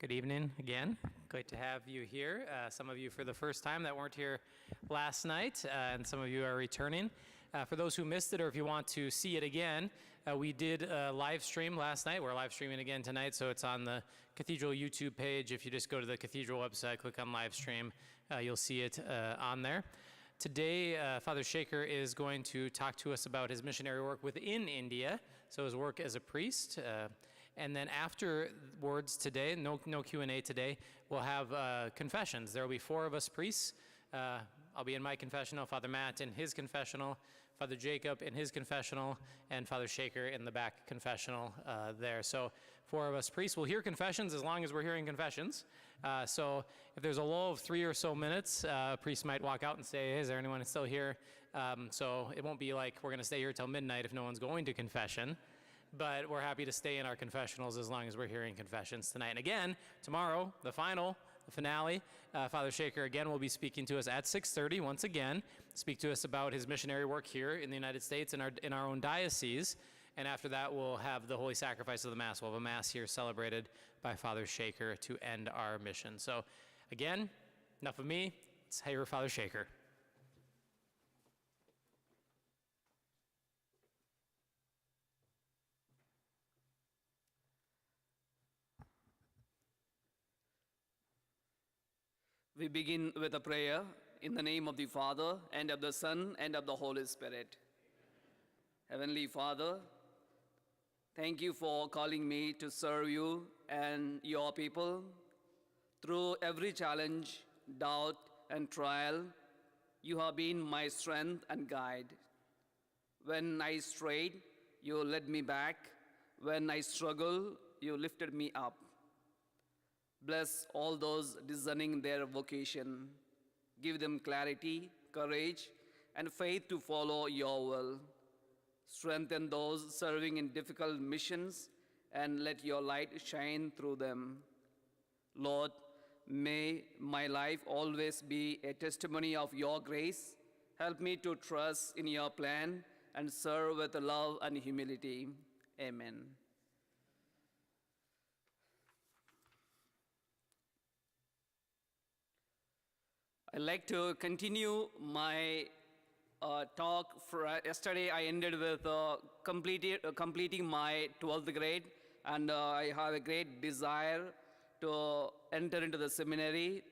Good evening again. Great to have you here. Some of you for the first time that weren't here last night, and some of you are returning. For those who missed it, or if you want to see it again, we did a live stream last night. We're live streaming again tonight, so it's on the Cathedral YouTube page. If you just go to the Cathedral website, click on live stream, you'll see it on there. Today, Father Sekhar is going to talk to us about his missionary work within India, so his work as a priest. And then afterwards today, no Q&A today, we'll have confessions. There will be 4 of us priests. I'll be in my confessional, Father Matt in his confessional, Father Jacob in his confessional, and Father Sekhar in the back confessional there. So 4 of us priests will hear confessions as long as we're hearing confessions. So if there's a lull of 3 or so minutes, a priest might walk out and say, hey, is there anyone still here? So it won't be like we're going to stay here till midnight if no one's going to confession. But we're happy to stay in our confessionals as long as we're hearing confessions tonight. And again, tomorrow, the finale, Father Sekhar again will be speaking to us at 6:30 once again, speak to us about his missionary work here in the United States in our own diocese. And after that, we'll have the Holy Sacrifice of the Mass. We'll have a Mass here celebrated by Father Sekhar to end our mission. So again, enough of me. Let's hear Father Sekhar. We begin with a prayer in the name of the Father, and of the Son, and of the Holy Spirit. Heavenly Father, thank you for calling me to serve you and your people. Through every challenge, doubt, and trial, you have been my strength and guide. When I strayed, you led me back. When I struggled, you lifted me up. Bless all those discerning their vocation. Give them clarity, courage, and faith to follow your will. Strengthen those serving in difficult missions, and let your light shine through them. Lord, may my life always be a testimony of your grace. Help me to trust in your plan and serve with love and humility. Amen. I'd like to continue my talk. Yesterday I ended with completing my 12th grade, and I have a great desire to enter into the seminary.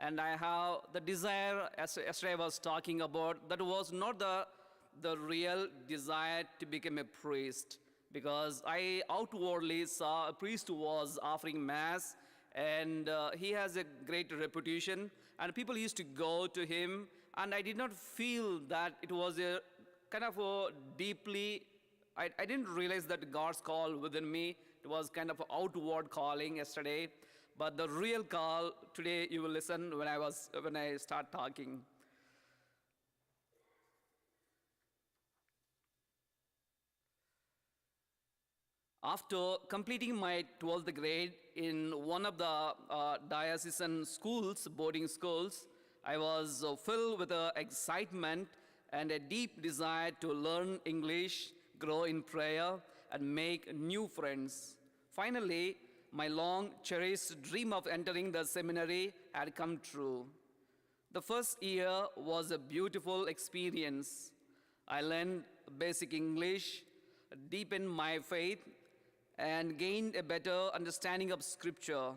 And I have the desire, as yesterday I was talking about, that was not the real desire to become a priest, because I outwardly saw a priest who was offering Mass, and he has a great reputation, and people used to go to him, and I did not feel that it was a kind of a deeply, I didn't realize that God's call within me. It was kind of an outward calling yesterday, but the real call today you will listen when I start talking. After completing my 12th grade in one of the diocesan schools, boarding schools, I was filled with excitement and a deep desire to learn English, grow in prayer, and make new friends. Finally, my long-cherished dream of entering the seminary had come true. The first year was a beautiful experience. I learned basic English, deepened my faith, and gained a better understanding of Scripture.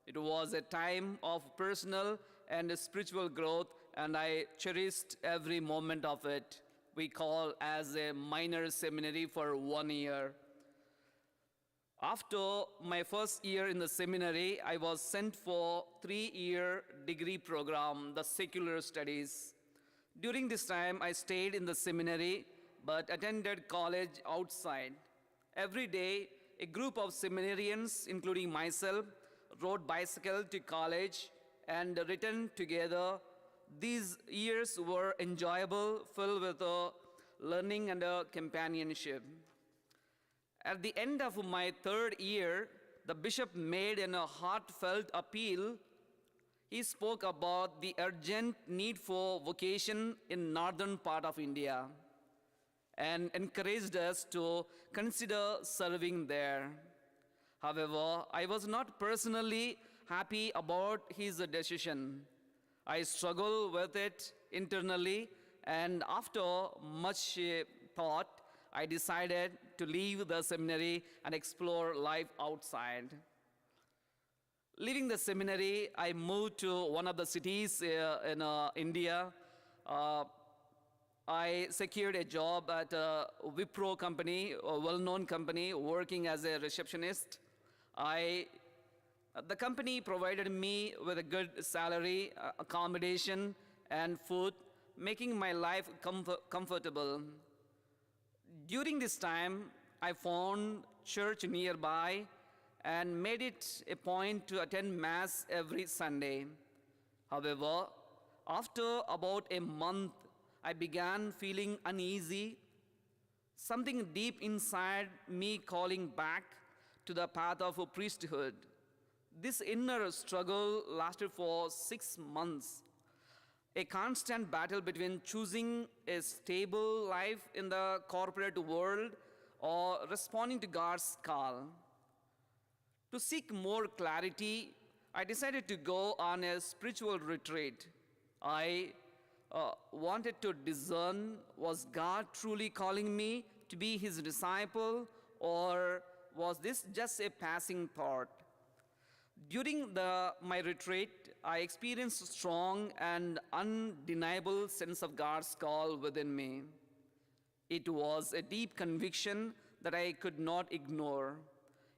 It was a time of personal and spiritual growth, and I cherished every moment of it. We call as a minor seminary for 1 year. After my first year in the seminary, I was sent for 3-year degree program, the secular studies. During this time, I stayed in the seminary, but attended college outside. Every day, a group of seminarians, including myself, rode bicycle to college and returned together. These years were enjoyable, filled with learning and companionship. At the end of my 3rd year, the bishop made a heartfelt appeal. He spoke about the urgent need for vocation in northern part of India, and encouraged us to consider serving there. However, I was not personally happy about his decision. I struggle with it internally, and after much thought, I decided to leave the seminary and explore life outside. Leaving the seminary, I moved to one of the cities in India. I secured a job at a Wipro company, a well-known company, working as a receptionist. The company provided me with a good salary, accommodation, and food, making my life comfortable. During this time, I found church nearby and made it a point to attend Mass every Sunday. However, after about a month, I began feeling uneasy, something deep inside me calling back to the path of priesthood. This inner struggle lasted for 6 months, a constant battle between choosing a stable life in the corporate world or responding to God's call. To seek more clarity, I decided to go on a spiritual retreat. I wanted to discern, was God truly calling me to be his disciple, or was this just a passing thought? During my retreat, I experienced a strong and undeniable sense of God's call within me. It was a deep conviction that I could not ignore.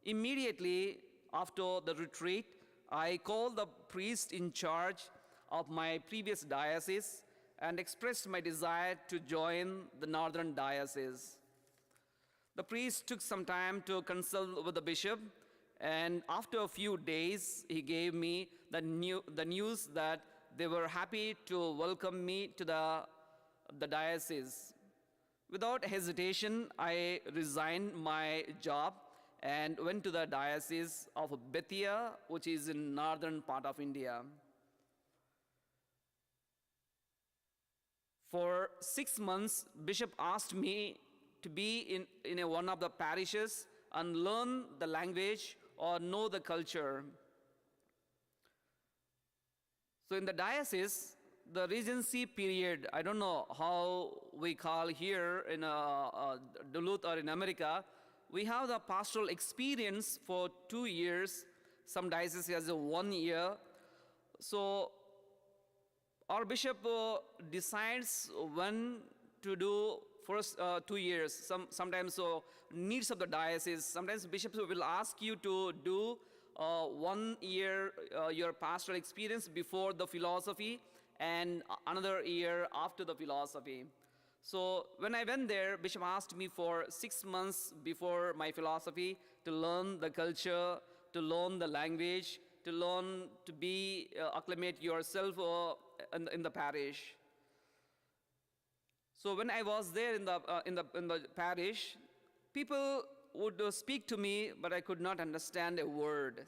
Immediately after the retreat, I called the priest in charge of my previous diocese and expressed my desire to join the Northern Diocese. The priest took some time to consult with the bishop, and after a few days, he gave me the news that they were happy to welcome me to the diocese. Without hesitation, I resigned my job and went to the diocese of Bethia, which is in northern part of India. For 6 months, Bishop asked me to be in one of the parishes and learn the language or know the culture. So in the diocese, the regency period, I don't know how we call here in Duluth or in America, we have the pastoral experience for 2 years. Some dioceses has 1 year. So our bishop decides when to do first 2 years. Sometimes needs of the diocese. Sometimes bishops will ask you to do 1 year your pastoral experience before the philosophy and another year after the philosophy. So when I went there, bishop asked me for 6 months before my philosophy to learn the culture, to learn the language, to learn to be acclimate yourself in the parish. So when I was there in the parish, people would speak to me, but I could not understand a word.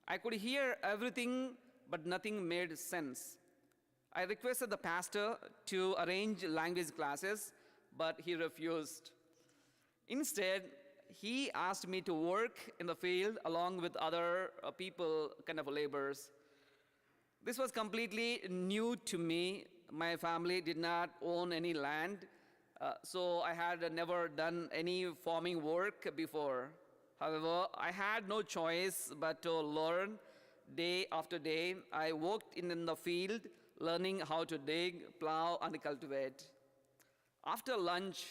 I could hear everything, but nothing made sense. I requested the pastor to arrange language classes, but he refused. Instead, he asked me to work in the field along with other people, kind of laborers. This was completely new to me. My family did not own any land, so I had never done any farming work before. However, I had no choice but to learn day after day. I worked in the field, learning how to dig, plow, and cultivate. After lunch,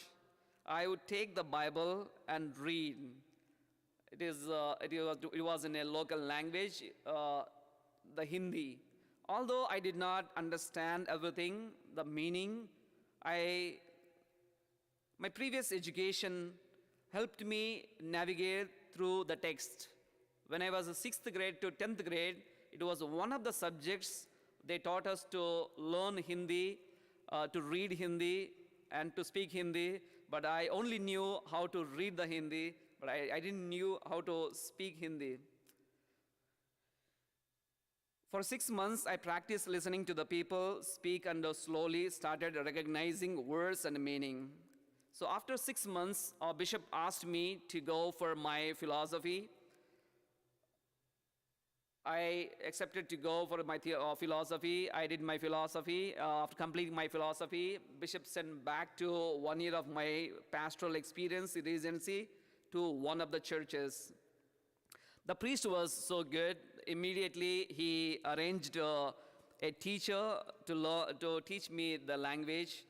I would take the Bible and read. It was in a local language, the Hindi. Although I did not understand everything, the meaning, my previous education helped me navigate through the text. When I was in 6th grade to 10th grade, it was one of the subjects they taught us to learn Hindi, to read Hindi, and to speak Hindi, but I only knew how to read the Hindi, but I didn't knew how to speak Hindi. For 6 months, I practiced listening to the people speak and slowly started recognizing words and meaning. So after 6 months, our bishop asked me to go for my philosophy. I accepted to go for my philosophy. I did my philosophy. After completing my philosophy, Bishop sent back to 1 year of my pastoral experience, residency, to one of the churches. The priest was so good. Immediately, he arranged a teacher to teach me the language.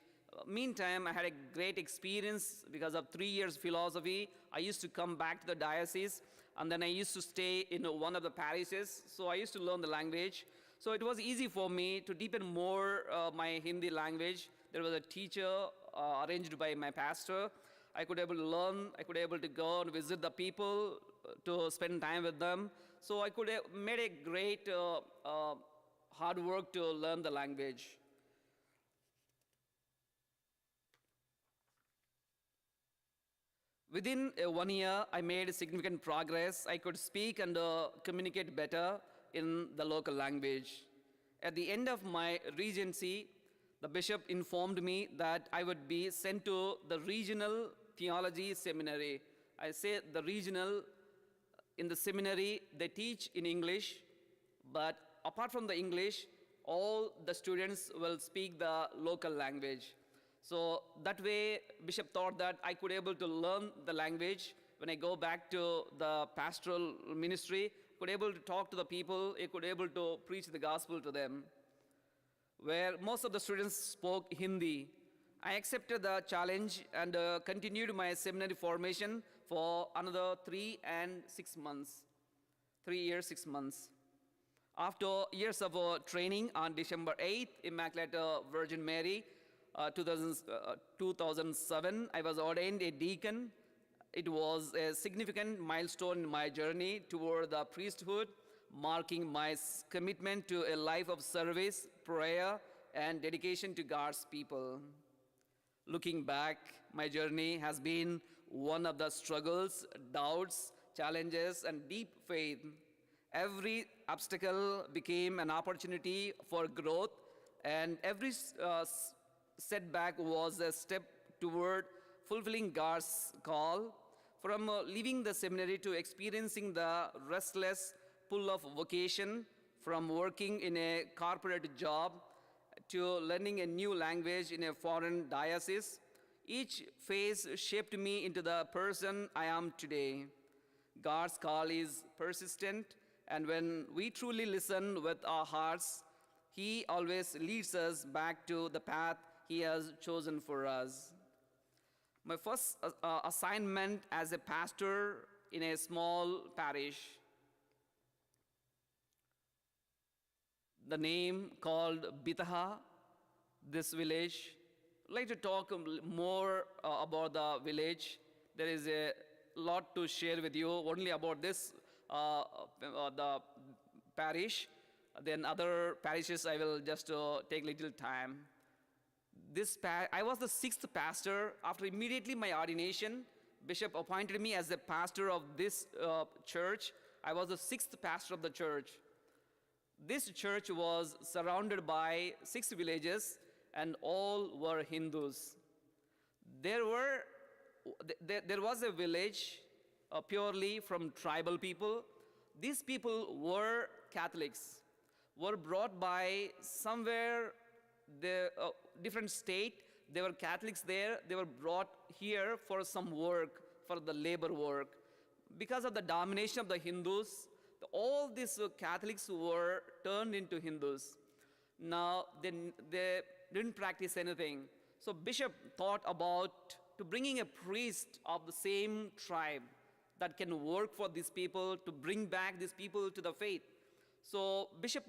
Meantime, I had a great experience because of 3 years philosophy. I used to come back to the diocese, and then I used to stay in one of the parishes. So I used to learn the language. So it was easy for me to deepen more my Hindi language. There was a teacher arranged by my pastor. I could able to learn. I could able to go and visit the people to spend time with them. So I could have made a great hard work to learn the language. Within 1 year, I made significant progress. I could speak and communicate better in the local language. At the end of my regency, the bishop informed me that I would be sent to the regional theology seminary. I say the regional. In the seminary, they teach in English, but apart from the English, all the students will speak the local language. So that way, Bishop thought that I could able to learn the language when I go back to the pastoral ministry, could able to talk to the people, I could able to preach the gospel to them. Where most of the students spoke Hindi, I accepted the challenge and continued my seminary formation for another 3 and 6 months. 3 years, 6 months. After years of training, on December 8th, Immaculate Virgin Mary, 2007, I was ordained a deacon. It was a significant milestone in my journey toward the priesthood, marking my commitment to a life of service, prayer, and dedication to God's people. Looking back, my journey has been one of the struggles, doubts, challenges, and deep faith. Every obstacle became an opportunity for growth, and every setback was a step toward fulfilling God's call. From leaving the seminary to experiencing the restless pull of vocation, from working in a corporate job to learning a new language in a foreign diocese, each phase shaped me into the person I am today. God's call is persistent, and when we truly listen with our hearts, He always leads us back to the path He has chosen for us. My first assignment as a pastor in a small parish, the name called Bitaha, this village. I'd like to talk more about the village. There is a lot to share with you only about this, the parish. Then other parishes I will just take little time. I was the 6th pastor. After immediately my ordination, Bishop appointed me as the pastor of this church. I was the 6th pastor of the church. This church was surrounded by 6 villages, and all were Hindus. There was a village purely from tribal people. These people were Catholics, were brought by somewhere the different state. They were Catholics there. They were brought here for some work, for the labor work. Because of the domination of the Hindus, all these Catholics were turned into Hindus. Now, they didn't practice anything. So Bishop thought about to bringing a priest of the same tribe that can work for these people, to bring back these people to the faith. So Bishop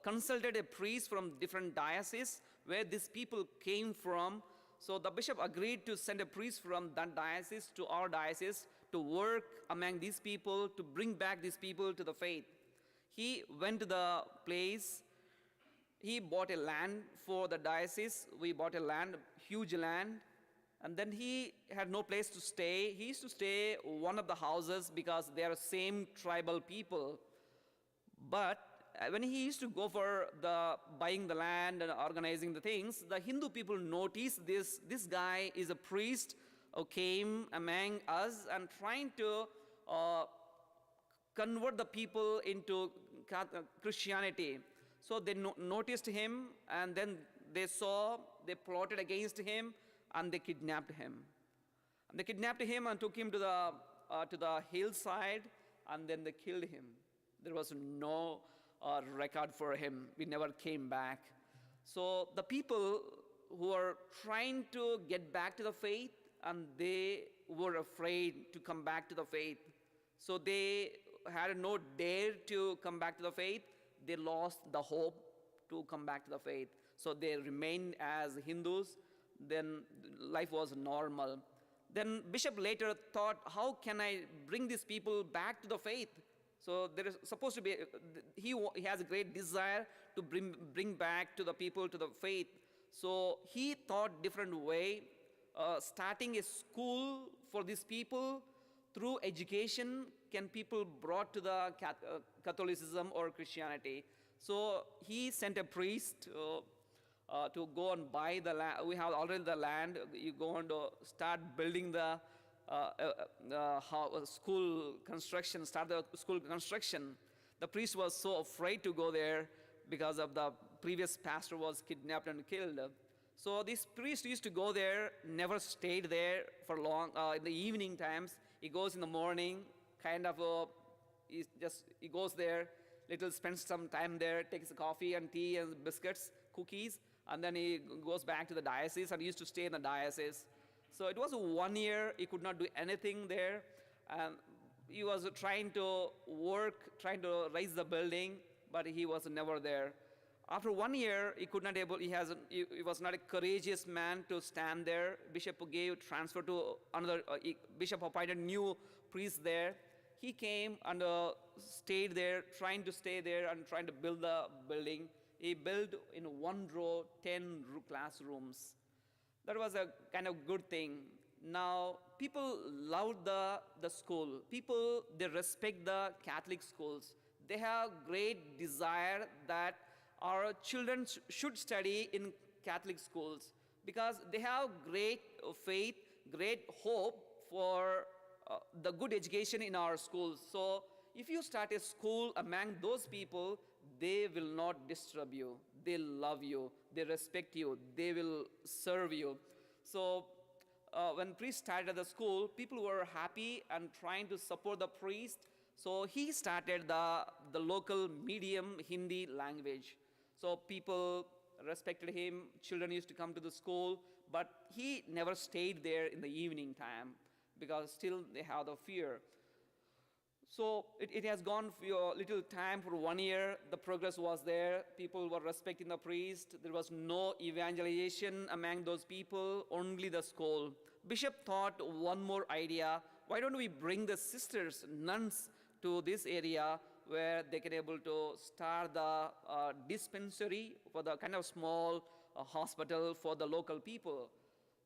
consulted a priest from different dioceses where these people came from. So the bishop agreed to send a priest from that diocese to our diocese to work among these people, to bring back these people to the faith. He went to the place. He bought a land for the diocese. We bought a land, huge land. And then he had no place to stay. He used to stay one of the houses because they are same tribal people. But when he used to go for the buying the land and organizing the things, the Hindu people noticed this guy is a priest who came among us and trying to convert the people into Christianity. So they noticed him, and then they plotted against him, and they kidnapped him. And they kidnapped him and took him to the hillside, and then they killed him. There was no record for him. We never came back. So the people who are trying to get back to the faith, and they were afraid to come back to the faith. So they had no dare to come back to the faith. They lost the hope to come back to the faith. So they remained as Hindus. Then life was normal. Then Bishop later thought, how can I bring these people back to the faith? So there is supposed to be, he has a great desire to bring back to the people to the faith. So he thought different way, starting a school for these people. Through education, can people brought to the Catholicism or Christianity. So he sent a priest to go and buy the land. We have already the land. You go and start building the school construction, start the school construction. The priest was so afraid to go there because of the previous pastor was kidnapped and killed. So this priest used to go there, never stayed there for long. In the evening times, he goes in the morning, kind of, he goes there, spends some time there, takes a coffee and tea and biscuits, cookies, and then he goes back to the diocese, and he used to stay in the diocese. So it was 1 year, he could not do anything there, and he was trying to work, trying to raise the building, but he was never there. After 1 year, he was not a courageous man to stand there. Bishop gave transfer to another, Bishop appointed new priest there. He came and stayed there, trying to stay there and trying to build the building. He built in one row 10 classrooms. That was a kind of good thing. Now, people loved the school. People, they respect the Catholic schools. They have great desire that our children should study in Catholic schools because they have great faith, great hope for the good education in our schools. So if you start a school among those people, they will not disturb you. They love you. They respect you. They will serve you. So when priest started the school, people were happy and trying to support the priest. So he started the local medium Hindi language. So people respected him. Children used to come to the school, but he never stayed there in the evening time because still they have the fear. So it has gone for a little time, for 1 year. The progress was there. People were respecting the priest. There was no evangelization among those people, only the school. Bishop thought one more idea. Why don't we bring the sisters, nuns, to this area where they can able to start the dispensary for the kind of small hospital for the local people.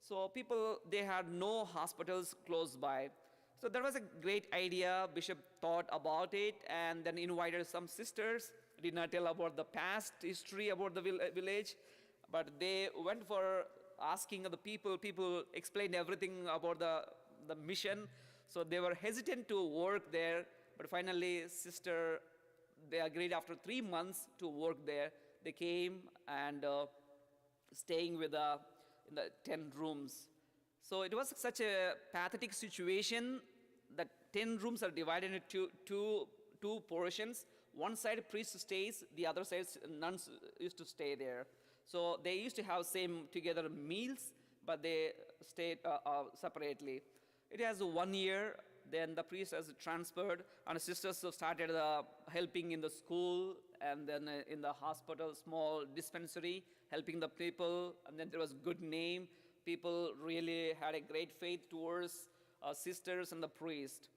So people, they had no hospitals close by. So that was a great idea. Bishop thought about it and then invited some sisters. Did not tell about the past history about the village, but they went for asking the people. People explained everything about the mission. So they were hesitant to work there, but finally, they agreed after 3 months to work there. They came and staying in the 10 rooms. So it was such a pathetic situation that 10 rooms are divided into two portions. One side priest stays, the other side nuns used to stay there. So they used to have same together meals, but they stayed separately. It has 1 year. Then the priest has transferred, and sisters started helping in the school and then in the hospital, small dispensary, helping the people. And then there was good name. People really had a great faith towards sisters and the priest.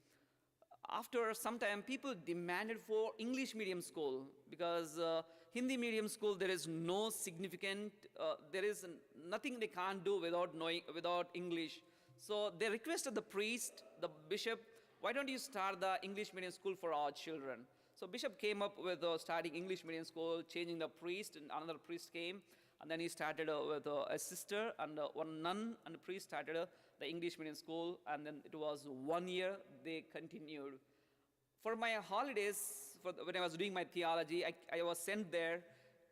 After some time, people demanded for English medium school because Hindi medium school, there is no significant, there is nothing they can't do without English. So they requested the priest, the bishop, why don't you start the English medium school for our children? So bishop came up with starting English medium school, changing the priest, and another priest came. And then he started with a sister and one nun, and the priest started the English medium school. And then it was 1 year they continued. For my holidays, when I was doing my theology, I was sent there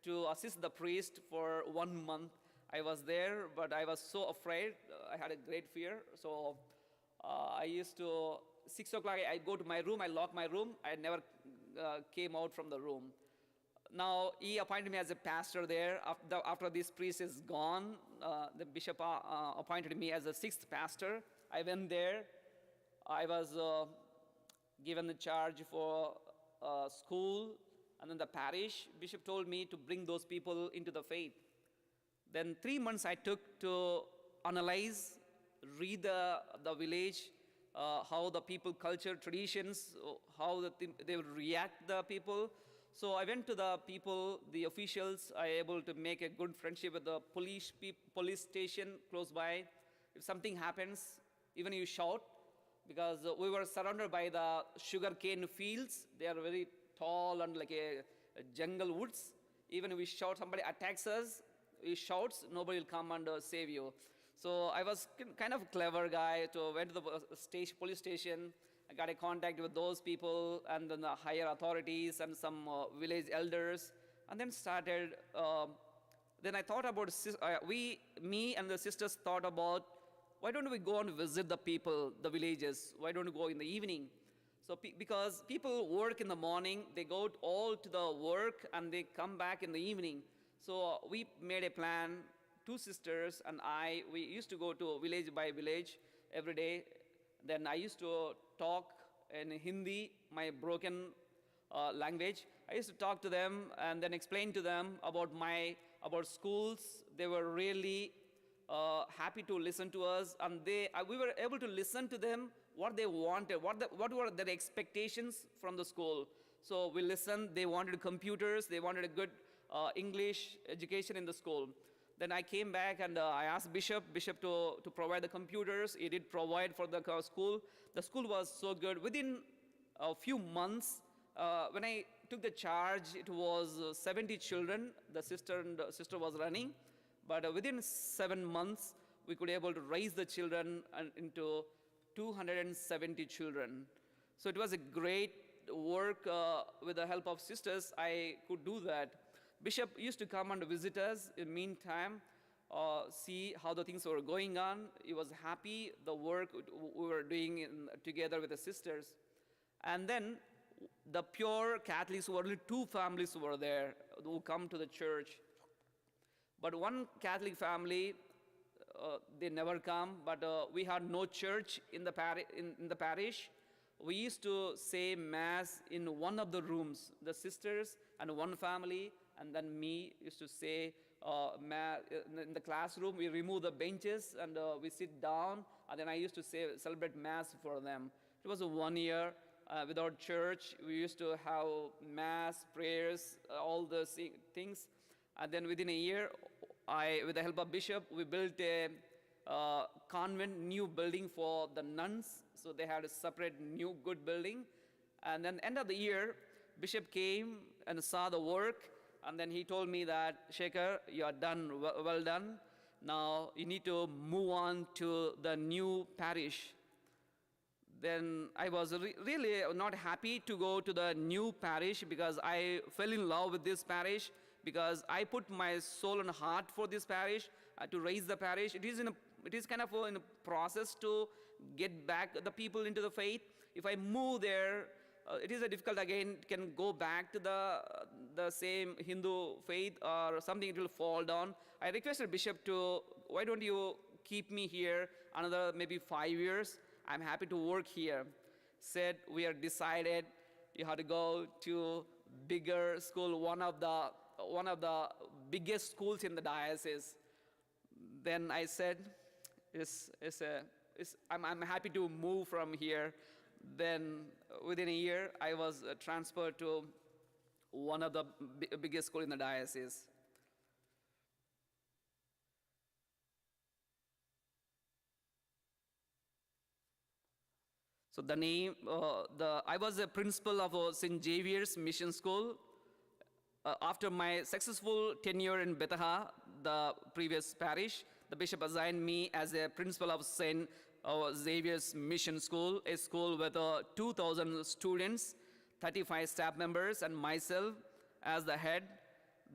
to assist the priest for 1 month. I was there, but I was so afraid. I had a great fear. So I used to, 6 o'clock, I go to my room, I lock my room. I never came out from the room. Now, he appointed me as a pastor there. After this priest is gone, the bishop appointed me as a 6th pastor. I went there. I was given the charge for school and then the parish. Bishop told me to bring those people into the faith. Then 3 months I took to analyze, read the village, how the people, culture, traditions, how they would react the people. So I went to the people, the officials. I able to make a good friendship with the police station close by. If something happens, even you shout, because we were surrounded by the sugarcane fields. They are very tall and like a jungle woods. Even if we shout, somebody attacks us, he shouts, nobody will come and save you. So I was kind of a clever guy. Went to the police station. I got a contact with those people and then the higher authorities and some village elders, and then started. Then I thought about me and the sisters thought about, why don't we go and visit the people, the villages? Why don't we go in the evening? So because people work in the morning, they go all to the work and they come back in the evening. So we made a plan. 2 sisters and we used to go to village by village every day. Then I used to talk in Hindi, my broken language. I used to talk to them and then explain to them about schools. They were really happy to listen to us, and we were able to listen to them what they wanted, what were their expectations from the school. So we listened. They wanted computers. They wanted a good English education in the school. Then I came back and I asked Bishop to provide the computers. He did provide for the school. The school was so good. Within a few months, when I took the charge, it was 70 children. The sister was running. But within 7 months, we could able to raise the children into 270 children. So it was a great work. With the help of sisters, I could do that. Bishop used to come and visit us in the meantime, see how the things were going on. He was happy, the work we were doing together with the sisters. And then the pure Catholics, only 2 families were there who come to the church. But one Catholic family, they never come, but we had no church in the parish. We used to say Mass in one of the rooms, the sisters and one family, and then me used to say Mass in the classroom. We remove the benches and we sit down, and then I used to celebrate Mass for them. It was 1 year without church. We used to have Mass, prayers, all those things. And then within a year, with the help of Bishop, we built a convent, new building for the nuns. So they had a separate new good building. And then end of the year, Bishop came and saw the work. And then he told me that, Sekhar, you are done, well done. Now you need to move on to the new parish. Then I was really not happy to go to the new parish because I fell in love with this parish, because I put my soul and heart for this parish, to raise the parish. It is kind of in a process to get back the people into the faith. If I move there, it is difficult again, can go back to the same Hindu faith or something, it will fall down. I requested Bishop why don't you keep me here another maybe 5 years? I'm happy to work here. Said, we are decided you have to go to bigger school, one of the biggest schools in the diocese. Then I said, I'm happy to move from here. Then within a year, I was transferred to one of the biggest schools in the diocese. So the name, I was a principal of St. Xavier's Mission School. After my successful tenure in Betaha, the previous parish, the bishop assigned me as a principal of St. Xavier's Mission School, a school with 2,000 students. 35 staff members and myself as the head.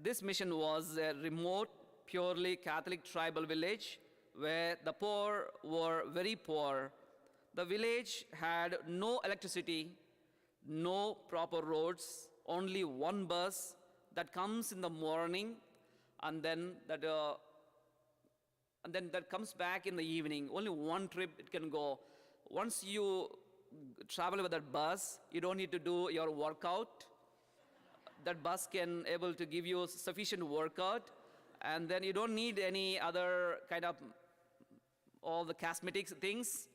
This mission was a remote, purely Catholic tribal village where the poor were very poor. The village had no electricity, no proper roads, only one bus that comes in the morning and then that comes back in the evening. Only one trip it can go. Once you travel with that bus, you don't need to do your workout. That bus can able to give you sufficient workout, and then you don't need any other kind of all the cosmetics things.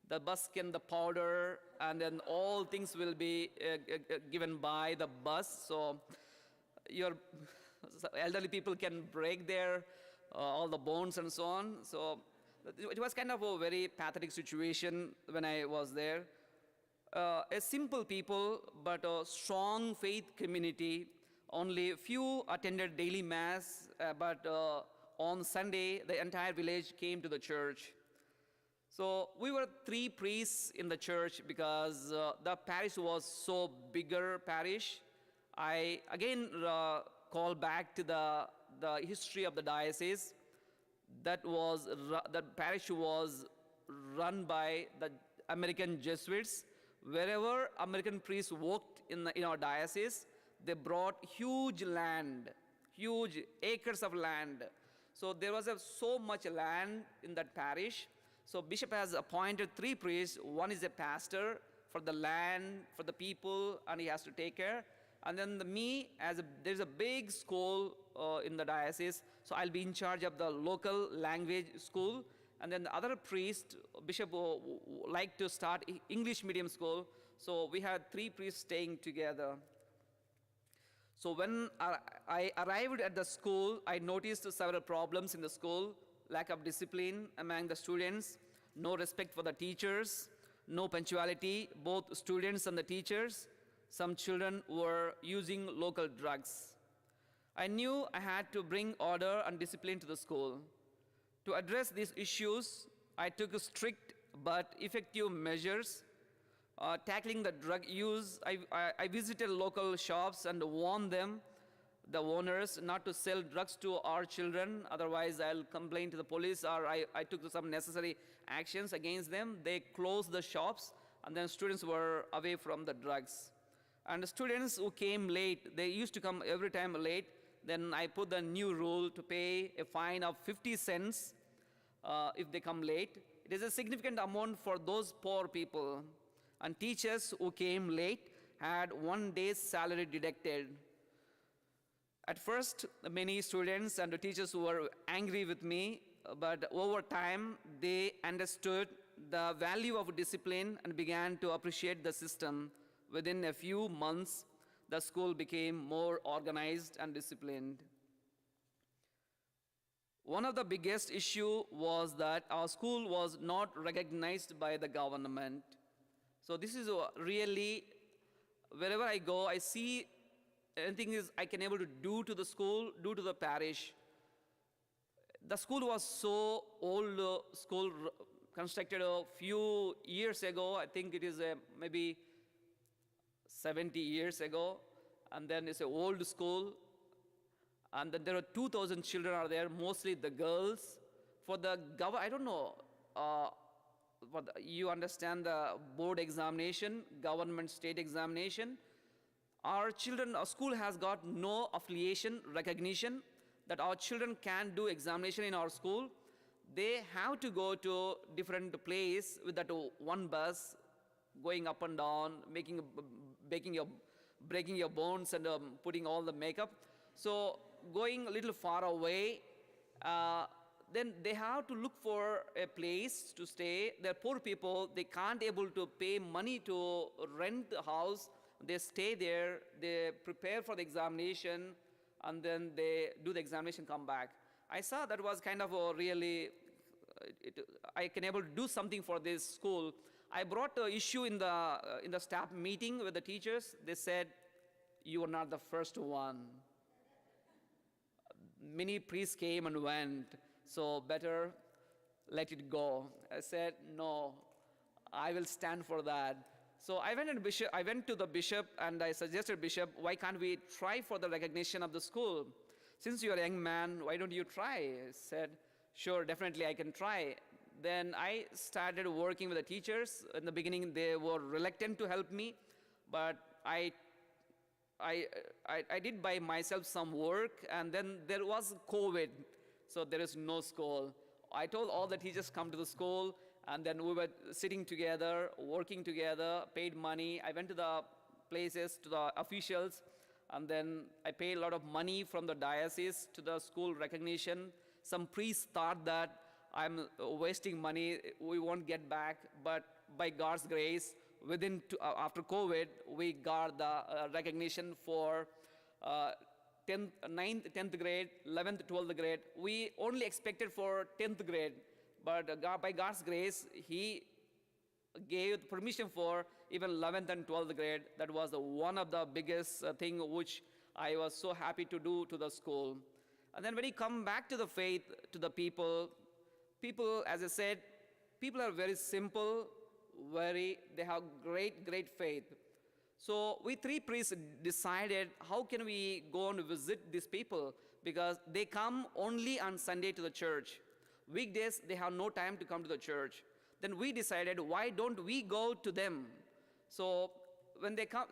The bus can the powder, and then all things will be given by the bus. So your elderly people can break their all the bones and so on. So it was kind of a very pathetic situation when I was there. A simple people, but a strong faith community. Only few attended daily mass, but on Sunday, the entire village came to the church. So we were 3 priests in the church because the parish was so bigger parish. I again call back to the history of the diocese. That parish was run by the American Jesuits. Wherever American priests worked in our diocese, they brought huge land, huge acres of land. So there was so much land in that parish. So bishop has appointed 3 priests. One is a pastor for the land, for the people, and he has to take care. And then there's a big school in the diocese, so I'll be in charge of the local language school. And then the other priest, bishop, like to start English medium school. So we had 3 priests staying together. So when I arrived at the school, I noticed several problems in the school: lack of discipline among the students, no respect for the teachers, no punctuality, both students and the teachers. Some children were using local drugs. I knew I had to bring order and discipline to the school. To address these issues, I took strict but effective measures. Tackling the drug use, I visited local shops and warned them, the owners, not to sell drugs to our children, otherwise I'll complain to the police, or I took some necessary actions against them. They closed the shops, and then students were away from the drugs. And the students who came late, they used to come every time late, then I put the new rule to pay a fine of 50 cents if they come late. It is a significant amount for those poor people. And teachers who came late had 1 day's salary deducted. At first, many students and the teachers were angry with me, but over time, they understood the value of discipline and began to appreciate the system. Within a few months, the school became more organized and disciplined. One of the biggest issues was that our school was not recognized by the government. So this is really, wherever I go, I see anything I can able to do to the school, do to the parish. The school was so old, school constructed a few years ago. I think it is maybe 70 years ago. And then it's an old school. And then there are 2,000 children are there, mostly the girls. For the I don't know, you understand the board examination, government state examination. Our school has got no affiliation, recognition that our children can do examination in our school. They have to go to different place with that one bus, going up and down, breaking your bones and putting all the makeup. So going a little far away, then they have to look for a place to stay. They're poor people, they can't able to pay money to rent the house. They stay there, they prepare for the examination, and then they do the examination, come back. I saw that was kind of a really, I can able to do something for this school. I brought the issue in the staff meeting with the teachers. They said, "You are not the first one. Many priests came and went, so better let it go." I said, "No, I will stand for that." So I went to the bishop and I suggested, Bishop, why can't we try for the recognition of the school? Since you're a young man, why don't you try? I said, sure, definitely I can try. Then I started working with the teachers. In the beginning, they were reluctant to help me, but I did by myself some work, and then there was COVID, so there is no school. I told all the teachers come to the school, and then we were sitting together, working together, paid money. I went to the places, to the officials, and then I paid a lot of money from the diocese to the school recognition. Some priests thought that I'm wasting money, we won't get back, but by God's grace, after COVID, we got the recognition for 9th, 10th grade, 11th, 12th grade. We only expected for 10th grade, but by God's grace, He gave permission for even 11th and 12th grade. That was one of the biggest thing which I was so happy to do to the school. And then when you come back to the faith, to the people, as I said, people are very simple, they have great faith. So we three priests decided, how can we go and visit these people? Because they come only on Sunday to the church. Weekdays, they have no time to come to the church. Then we decided, why don't we go to them? So when they come,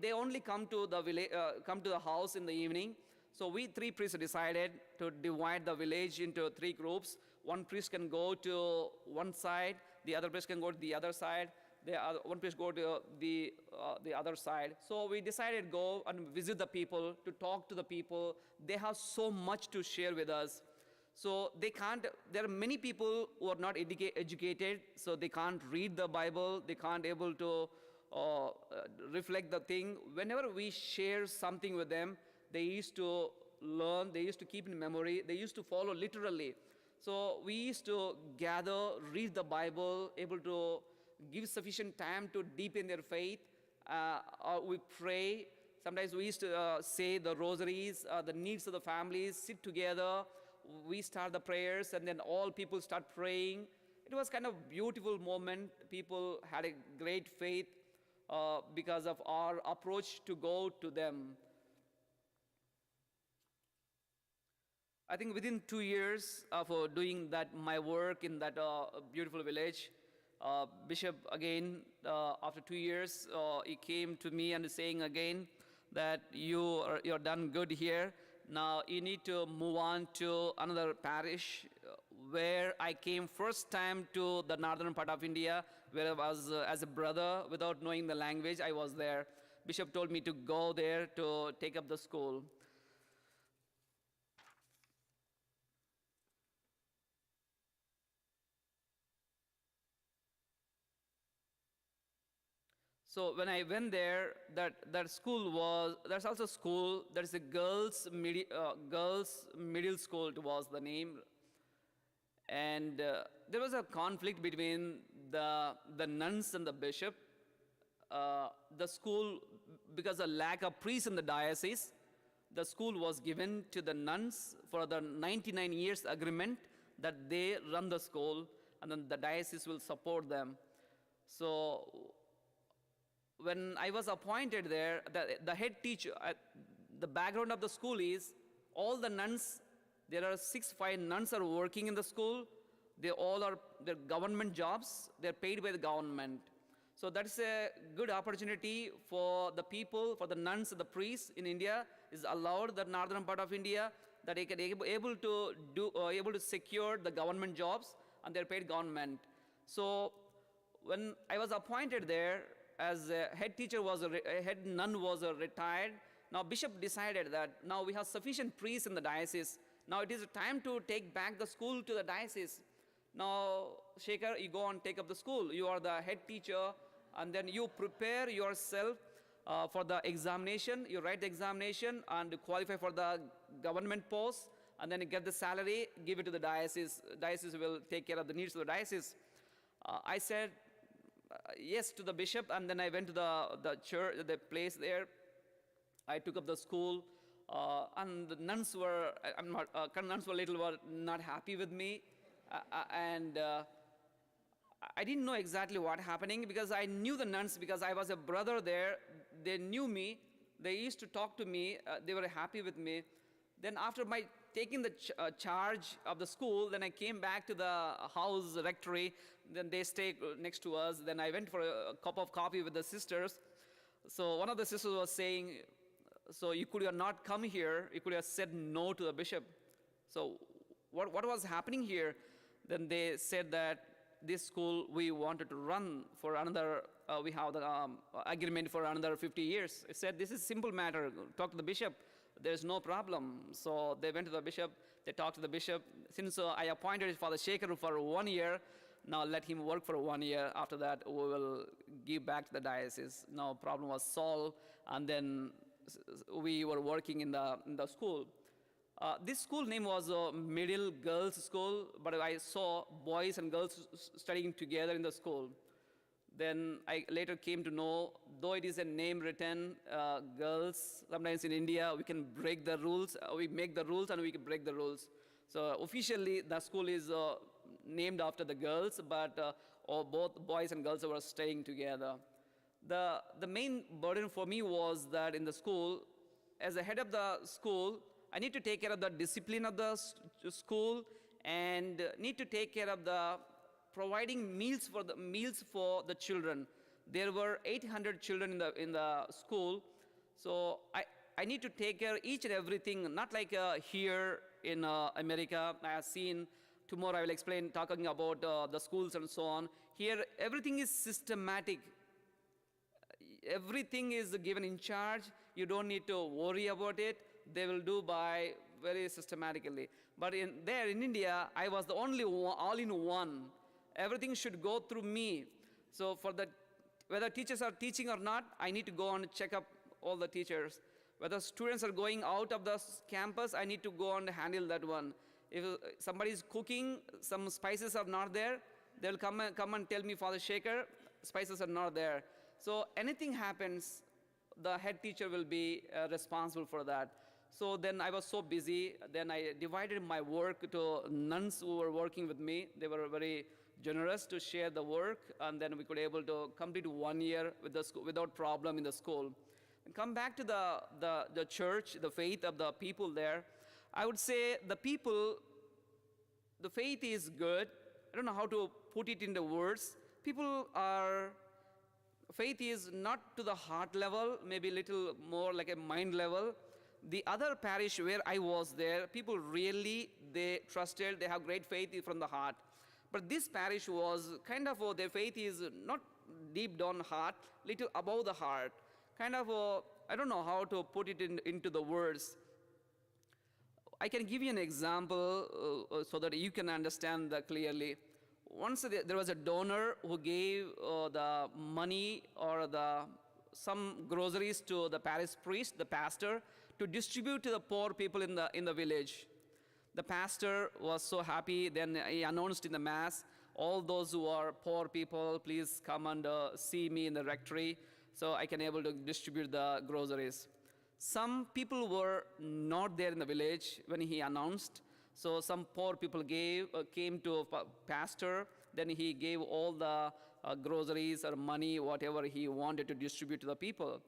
they only come to the village, come to the house in the evening. So we three priests decided to divide the village into three groups. One priest can go to one side, the other priest can go to the other side, one priest go to the other side. So we decided go and visit the people, to talk to the people. They have so much to share with us. So there are many people who are not educated, so they can't read the Bible, they can't able to reflect the thing. Whenever we share something with them, they used to learn, they used to keep in memory, they used to follow literally. So we used to gather, read the Bible, able to give sufficient time to deepen their faith. We pray. Sometimes we used to say the rosaries, the needs of the families, sit together. We start the prayers, and then all people start praying. It was kind of beautiful moment. People had a great faith because of our approach to go to them. I think within 2 years of doing my work in that beautiful village, Bishop again, after 2 years, he came to me and saying again that you're done good here. Now you need to move on to another parish where I came first time to the northern part of India, where I was as a brother, without knowing the language, I was there. Bishop told me to go there to take up the school. So when I went there, that school there's also a school, there's a girls' middle school, it was the name. And there was a conflict between the nuns and the bishop. The school, because of lack of priests in the diocese, the school was given to the nuns for the 99 years agreement that they run the school, and then the diocese will support them. So when I was appointed there, the head teacher, the background of the school is all the nuns, there are 5 nuns are working in the school. They all are their government jobs. They're paid by the government. So that's a good opportunity for the people, for the nuns and the priests in India, is allowed the northern part of India, that they can able to secure the government jobs, and they're paid government. So when I was appointed there, as a head teacher head nun was retired, now bishop decided that now we have sufficient priests in the diocese. Now it is time to take back the school to the diocese. Now, Sekhar, you go and take up the school. You are the head teacher, and then you prepare yourself for the examination. You write the examination and qualify for the government post, and then you get the salary, give it to the diocese. Diocese will take care of the needs of the diocese. I said yes to the bishop, and then I went to the church, the place there. I took up the school, and the nuns were not happy with me, and I didn't know exactly what happening because I knew the nuns because I was a brother there. They knew me. They used to talk to me. They were happy with me. Then after my taking the charge of the school, then I came back to the house rectory. Then they stayed next to us. Then I went for a cup of coffee with the sisters. So one of the sisters was saying, so you could have not come here. You could have said no to the bishop. So what was happening here? Then they said that this school we wanted to run for another, we have the agreement for another 50 years. I said, this is simple matter. Talk to the bishop. There's no problem. So they went to the bishop. They talked to the bishop. Since I appointed Father Sekhar for 1 year, now let him work for 1 year. After that, we will give back to the diocese. Now problem was solved, and then we were working in the school. This school name was Middle Girls School, but I saw boys and girls studying together in the school. Then I later came to know, though it is a name written, girls, sometimes in India, we can break the rules. We make the rules and we can break the rules. So officially, the school is named after the girls, but both boys and girls were staying together. The main burden for me was that in the school, as the head of the school, I need to take care of the discipline of the school and need to take care of the providing meals for the children. There were 800 children in the school, so I need to take care of each and everything, not like here in America. I have seen, tomorrow I will explain, talking about the schools and so on. Here, everything is systematic. Everything is given in charge. You don't need to worry about it. They will do by very systematically. But in India, I was the only one, all-in-one. Everything should go through me. So for whether teachers are teaching or not, I need to go and check up all the teachers. Whether students are going out of the campus, I need to go and handle that one. If somebody is cooking, some spices are not there, they'll come and tell me, Father Sekhar, spices are not there. So anything happens, the head teacher will be responsible for that. So then I was so busy, then I divided my work to nuns who were working with me. They were very generous to share the work, and then we could able to complete 1 year with the school, without problem in the school. And come back to the church, the faith of the people there. I would say the faith is good. I don't know how to put it into words. Faith is not to the heart level, maybe a little more like a mind level. The other parish where I was there, people really, they trusted, they have great faith from the heart. But this parish was kind of, their faith is not deep down heart, little above the heart. Kind of, I don't know how to put it into the words. I can give you an example so that you can understand that clearly. Once there was a donor who gave the money or some groceries to the parish priest, the pastor, to distribute to the poor people in the village. The pastor was so happy. Then he announced in the mass, all those who are poor people, please come and see me in the rectory so I can able to distribute the groceries. Some people were not there in the village when he announced. So some poor people came to pastor. Then he gave all the groceries or money, whatever he wanted to distribute to the people.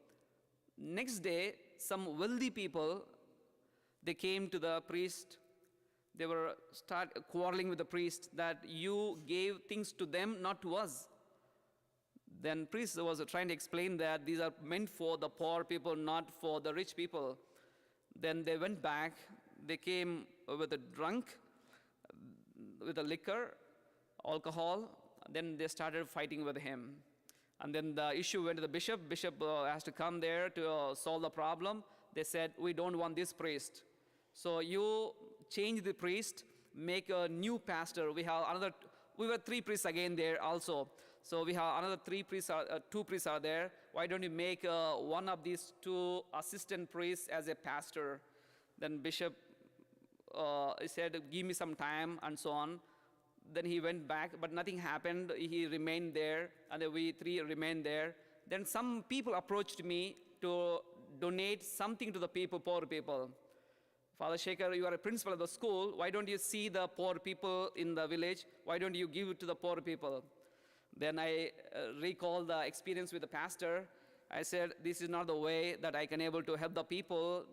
Next day, some wealthy people, they came to the priest. They were start quarreling with the priest that you gave things to them, not to us. Then priest was trying to explain that these are meant for the poor people, not for the rich people. Then they went back. They came with a drunk, with a liquor, alcohol. Then they started fighting with him. And then the issue went to the bishop. Bishop has to come there to solve the problem. They said, we don't want this priest. So you change the priest, make a new pastor. We were 3 priests again there also. So we have another 2 priests are there. Why don't you make one of these 2 assistant priests as a pastor? Then bishop said, give me some time and so on. Then he went back, but nothing happened. He remained there, and we 3 remained there. Then some people approached me to donate something to the people, poor people. Father Sekhar, you are a principal of the school. Why don't you see the poor people in the village? Why don't you give it to the poor people? Then I recalled the experience with the pastor. I said, this is not the way that I can able to help the people.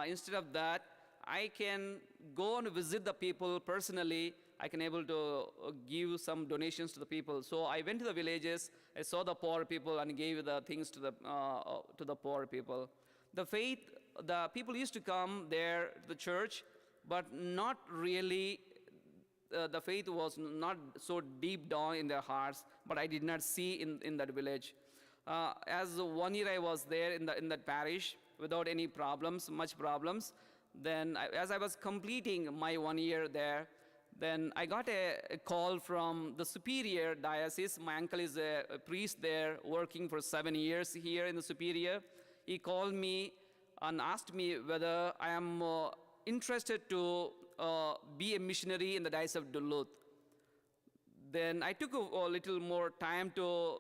Instead of that, I can go and visit the people personally. I can able to give some donations to the people. So I went to the villages, I saw the poor people and gave the things to the poor people. The faith, the people used to come there to the church, but not really, the faith was not so deep down in their hearts, but I did not see in that village. As 1 year I was there in that parish without any problems, much problems. Then as I was completing my 1 year there, then I got a call from the superior diocese. My uncle is a priest there working for 7 years here in the superior. He called me and asked me whether I am interested to be a missionary in the Diocese of Duluth. Then I took a little more time to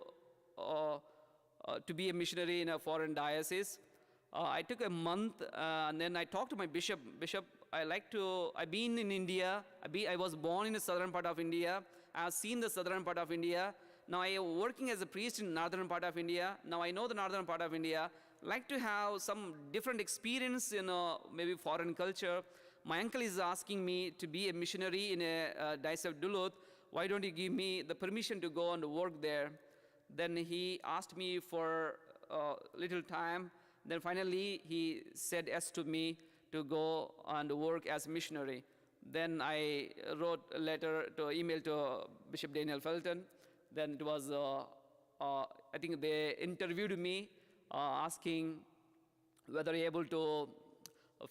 be a missionary in a foreign diocese. I took a month, and then I talked to my bishop. Bishop, I've been in India. I was born in the southern part of India. I've seen the southern part of India. Now I am working as a priest in northern part of India. Now I know the northern part of India. Like to have some different experience in maybe foreign culture. My uncle is asking me to be a missionary in a Diocese of Duluth. Why don't you give me the permission to go and work there? Then he asked me for a little time. Then finally he said yes to me to go and work as missionary. Then I wrote a letter to email to Bishop Daniel Felton. Then it was, I think they interviewed me asking whether I'm able to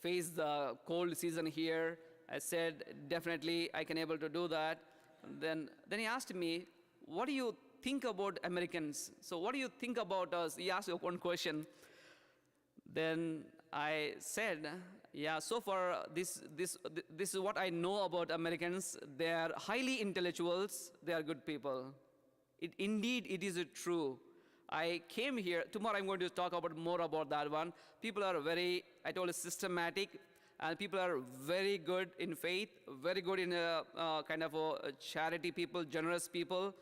face the cold season here. I said, definitely I can able to do that. Then he asked me, what do you think about Americans? So what do you think about us? He asked one question. Then I said, yeah, so far this is what I know about Americans. They are highly intellectuals. They are good people. Indeed, it is true. I came here, tomorrow I'm going to talk about more about that one. People are very, I told you, systematic, and people are very good in faith, very good in kind of charity people, generous people.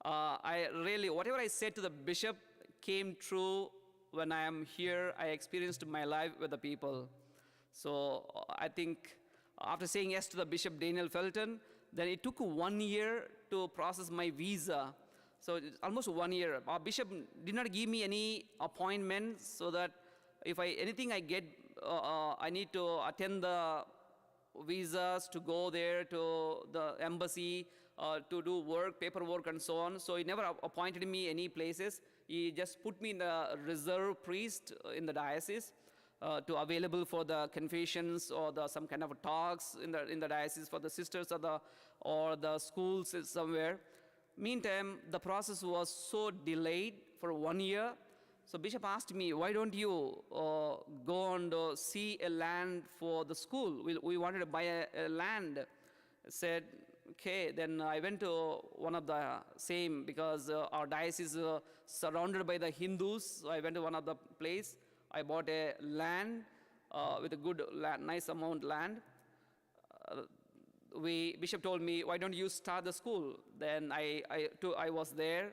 Whatever I said to the bishop came true when I am here. I experienced my life with the people. So I think after saying yes to the Bishop Daniel Felton, then it took 1 year to process my visa. So it's almost 1 year. Our bishop did not give me any appointment, so that if anything I get, I need to attend the visas to go there to the embassy to do work, paperwork and so on. So he never appointed me any places. He just put me in the reserve priest in the diocese to available for the confessions or some kind of talks in the diocese for the sisters or the schools somewhere. Meantime, the process was so delayed for 1 year. So Bishop asked me, why don't you go and see a land for the school? We wanted to buy a land. I said, okay. Then I went to one of the same, because our diocese is surrounded by the Hindus. So I went to one of the place. I bought a land with a good, nice amount land. Bishop told me, why don't you start the school? Then I was there,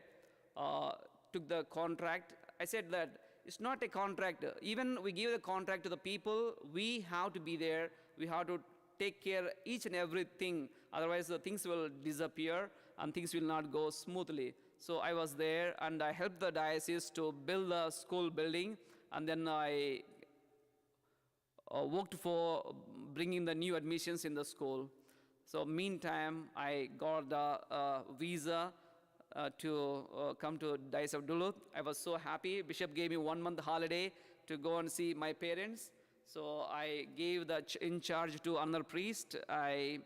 took the contract. I said that it's not a contract. Even we give the contract to the people, we have to be there. We have to take care of each and everything. Otherwise, the things will disappear and things will not go smoothly. So I was there and I helped the diocese to build the school building. And then I worked for bringing the new admissions in the school. So meantime, I got the visa to come to Diocese of Duluth. I was so happy. Bishop gave me 1 month holiday to go and see my parents. So I gave the in charge to another priest. I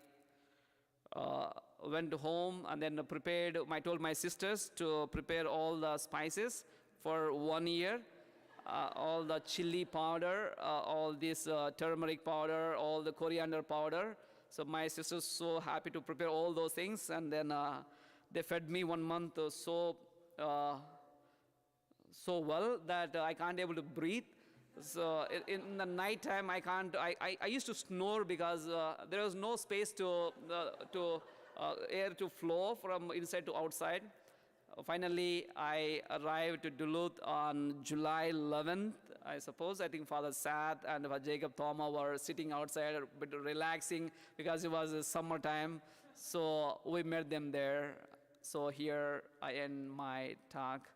went home and then I told my sisters to prepare all the spices for 1 year. All the chili powder, all this turmeric powder, all the coriander powder. So my sisters so happy to prepare all those things, and then they fed me 1 month so well that I can't able to breathe. So in the night time I used to snore because there was no space to air to flow from inside to outside. Finally, I arrived to Duluth on July 11th, I suppose. I think Father Sad and Father Jacob Thoma were sitting outside, but relaxing because it was summertime. So we met them there. So here I end my talk.